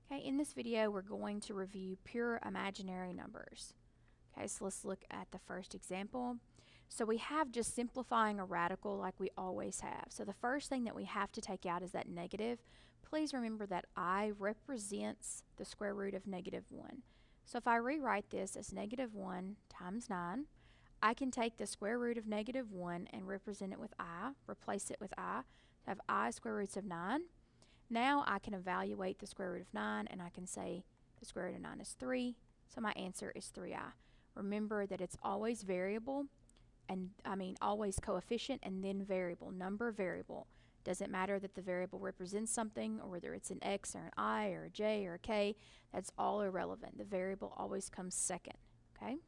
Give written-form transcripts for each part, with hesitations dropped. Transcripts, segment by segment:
Okay, in this video we're going to review pure imaginary numbers. Okay, so let's look at the first example. So we have just simplifying a radical like we always have. So the first thing that we have to take out is that negative. Please remember that I represents the square root of -1. So if I rewrite this as -1 times 9, I can take the square root of -1 and represent it with I, replace it with I, to have I square roots of 9. Now I can evaluate the square root of 9 and I can say the square root of 9 is 3, so my answer is 3i. Remember that it's always variable, and always coefficient and then variable, number variable. Doesn't matter that the variable represents something or whether it's an x or an I or a j or a k, that's all irrelevant. The variable always comes second, okay?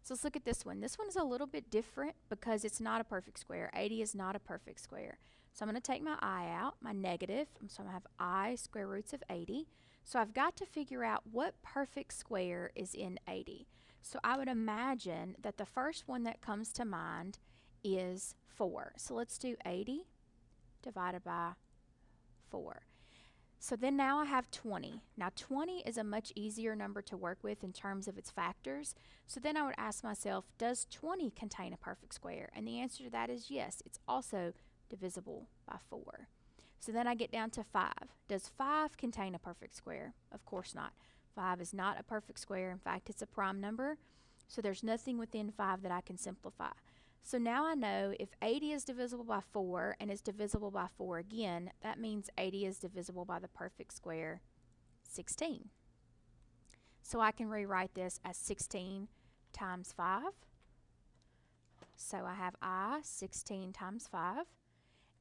So let's look at this one. This one is a little bit different because it's not a perfect square. 80 is not a perfect square. So I'm going to take my I out, my negative, so I'm going to have I square roots of 80. So I've got to figure out what perfect square is in 80. So I would imagine that the first one that comes to mind is 4. So let's do 80 divided by 4. So then now I have 20. Now 20 is a much easier number to work with in terms of its factors. So then I would ask myself, does 20 contain a perfect square? And the answer to that is yes. It's also divisible by 4. So then I get down to 5. Does 5 contain a perfect square? Of course not. 5 is not a perfect square. In fact, it's a prime number. So there's nothing within 5 that I can simplify. So now I know if 80 is divisible by 4 and is divisible by 4 again, that means 80 is divisible by the perfect square 16. So I can rewrite this as 16 times 5. So I have I 16 times 5.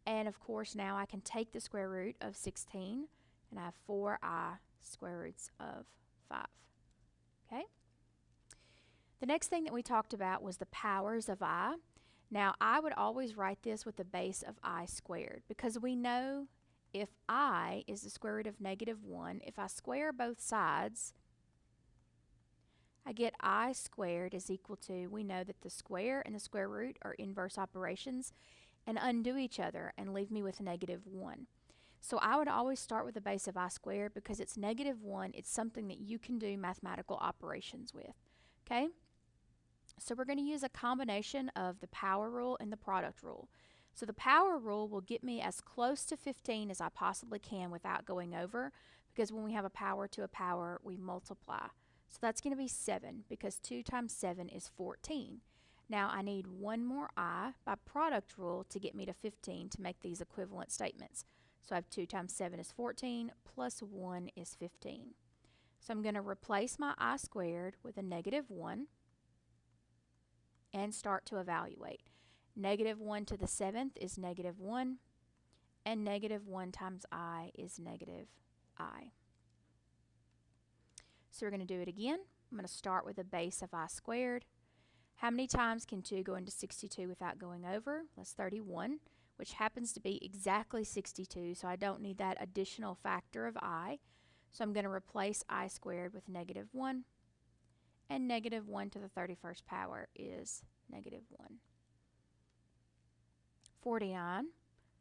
And of course now I can take the square root of 16 and I have 4i square roots of 5. Okay? The next thing that we talked about was the powers of I. Now I would always write this with the base of I squared because we know if I is the square root of -1, if I square both sides, I get I squared is equal to, we know that the square and the square root are inverse operations and undo each other and leave me with -1. So I would always start with the base of I squared because it's -1. It's something that you can do mathematical operations with. Okay? So we're going to use a combination of the power rule and the product rule. So the power rule will get me as close to 15 as I possibly can without going over, because when we have a power to a power, we multiply. So that's going to be 7 because 2 times 7 is 14. Now I need one more I by product rule to get me to 15 to make these equivalent statements. So I have 2 times 7 is 14 plus 1 is 15. So I'm going to replace my I squared with a -1 and start to evaluate. -1 to the 7th is -1, and -1 times I is -I. So we're going to do it again. I'm going to start with a base of I squared. How many times can 2 go into 62 without going over? That's 31, which happens to be exactly 62, so I don't need that additional factor of I. So I'm going to replace I squared with -1, and -1 to the 31st power is -1. 49,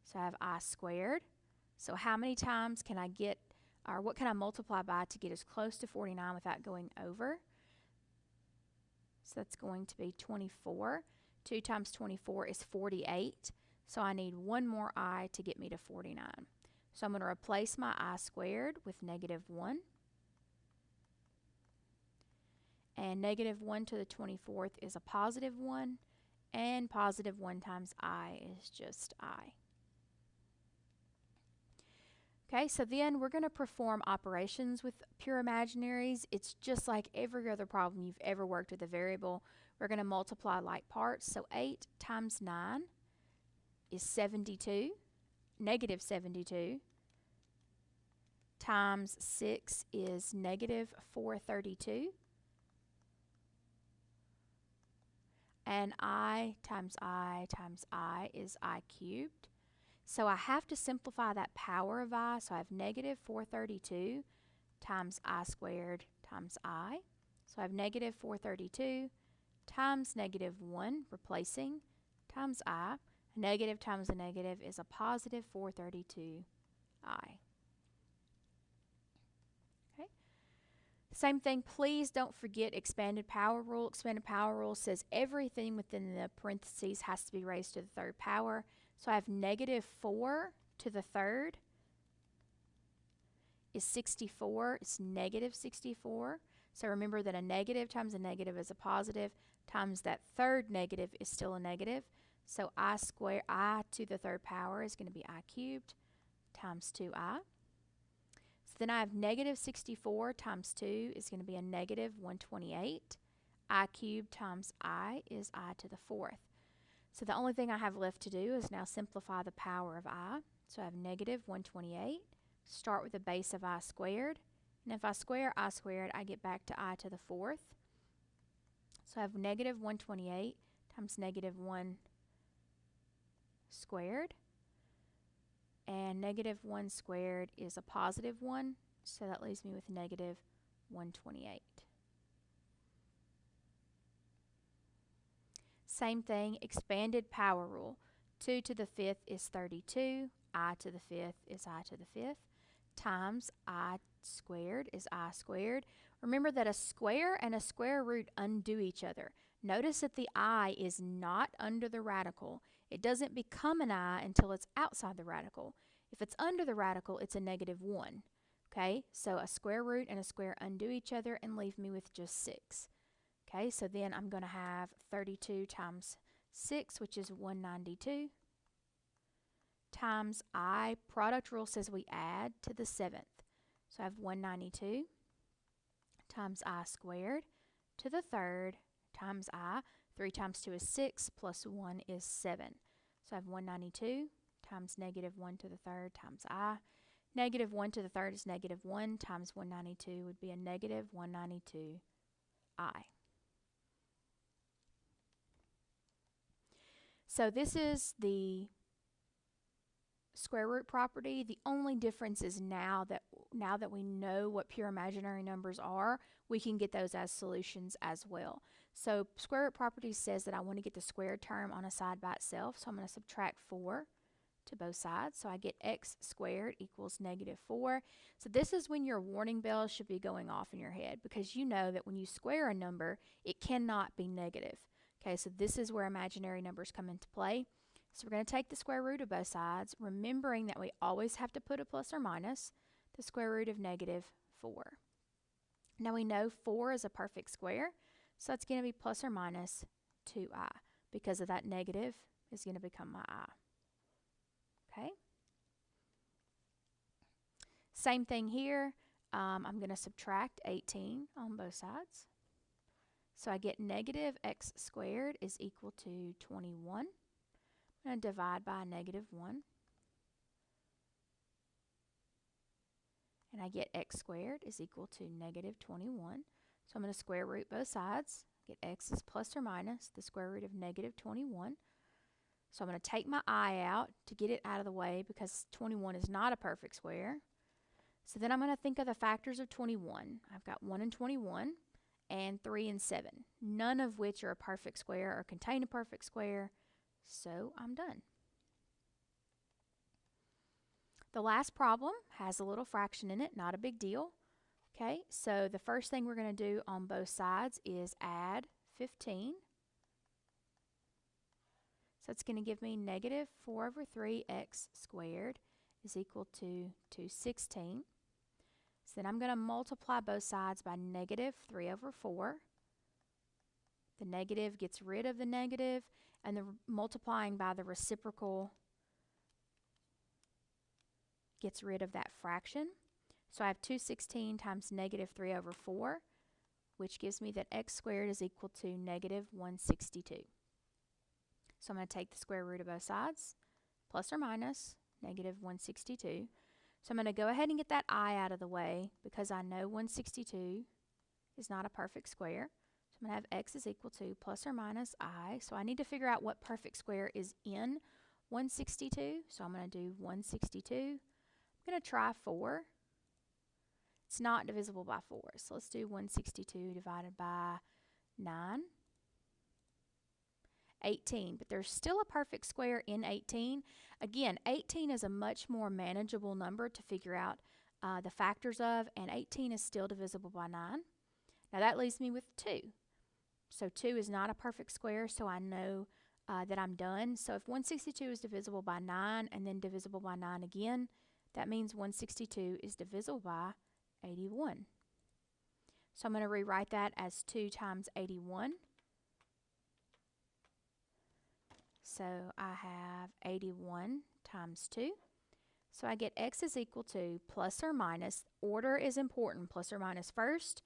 so I have I squared. So how many times can I get, or what can I multiply by to get as close to 49 without going over? So that's going to be 24. 2 times 24 is 48. So I need one more I to get me to 49. So I'm going to replace my I squared with -1. And -1 to the 24th is a +1. And +1 times I is just I. Okay, so then we're going to perform operations with pure imaginaries. It's just like every other problem you've ever worked with a variable. We're going to multiply like parts. So 8 times 9 is 72, -72, times 6 is -432, and I times I times I is I cubed. So I have to simplify that power of I, so I have -432 times I squared times I. So I have -432 times -1, replacing, times I. A negative times a negative is a +432i. Same thing, please don't forget expanded power rule. Expanded power rule says everything within the parentheses has to be raised to the third power. So I have negative 4 to the third is 64. It's negative 64. So remember that a negative times a negative is a positive, times that third negative is still a negative. So I to the third power is going to be I cubed times 2I. So then I have negative 64 times 2 is going to be a negative 128. I cubed times I is I to the fourth. So the only thing I have left to do is now simplify the power of I. So I have negative 128. Start with a base of I squared. And if I square I squared, I get back to I to the fourth. So I have negative 128 times negative 1 squared. And negative 1 squared is a positive 1, so that leaves me with negative 128. Same thing, expanded power rule. 2 to the fifth is 32, I to the fifth is I to the fifth, times I squared is I squared. Remember that a square and a square root undo each other. Notice that the I is not under the radical. It doesn't become an I until it's outside the radical. If it's under the radical, it's a negative 1. Okay, so a square root and a square undo each other and leave me with just 6. Okay, so then I'm going to have 32 times 6, which is 192, times I. Product rule says we add to the seventh. So I have 192 times I squared to the third times I. 3 times 2 is 6, plus 1 is 7. So I have 192 times negative 1 to the third times I. Negative 1 to the third is negative 1 times 192 would be a negative 192 I. So this is the square root property. The only difference is now that we know what pure imaginary numbers are, we can get those as solutions as well. So square root property says that I want to get the squared term on a side by itself, so I'm going to subtract 4 to both sides. So I get x squared equals negative 4. So this is when your warning bells should be going off in your head, because you know that when you square a number, it cannot be negative. Okay, so this is where imaginary numbers come into play. So we're going to take the square root of both sides, remembering that we always have to put a plus or minus. The square root of negative 4. Now we know 4 is a perfect square, so it's going to be plus or minus 2i. Because of that, negative is going to become my I. Okay? Same thing here. I'm going to subtract 18 on both sides. So I get negative x squared is equal to 21. I'm going to divide by negative 1. And I get x squared is equal to negative 21. So I'm going to square root both sides. Get x is plus or minus the square root of negative 21. So I'm going to take my I out to get it out of the way, because 21 is not a perfect square. So then I'm going to think of the factors of 21. I've got 1 and 21. And 3 and 7, none of which are a perfect square or contain a perfect square, so I'm done. The last problem has a little fraction in it, not a big deal. Okay, so the first thing we're going to do on both sides is add 15. So it's going to give me negative 4 over 3x squared is equal to 216. So then I'm going to multiply both sides by negative 3 over 4. The negative gets rid of the negative, and the multiplying by the reciprocal gets rid of that fraction. So I have 216 times negative 3 over 4, which gives me that x squared is equal to negative 162. So I'm going to take the square root of both sides, plus or minus negative 162. So I'm going to go ahead and get that I out of the way, because I know 162 is not a perfect square. So I'm going to have x is equal to plus or minus I. So I need to figure out what perfect square is in 162. So I'm going to do 162. I'm going to try 4. It's not divisible by 4. So let's do 162 divided by 9. 18, but there's still a perfect square in 18. Again, 18 is a much more manageable number to figure out the factors of, and 18 is still divisible by 9. Now that leaves me with 2. So 2 is not a perfect square, so I know that I'm done. So if 162 is divisible by 9 and then divisible by 9 again, that means 162 is divisible by 81. So I'm going to rewrite that as 2 times 81. So I have 81 times 2. So I get x is equal to plus or minus. Order is important. Plus or minus first.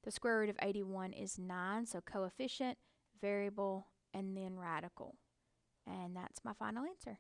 The square root of 81 is 9, so coefficient, variable, and then radical. And that's my final answer.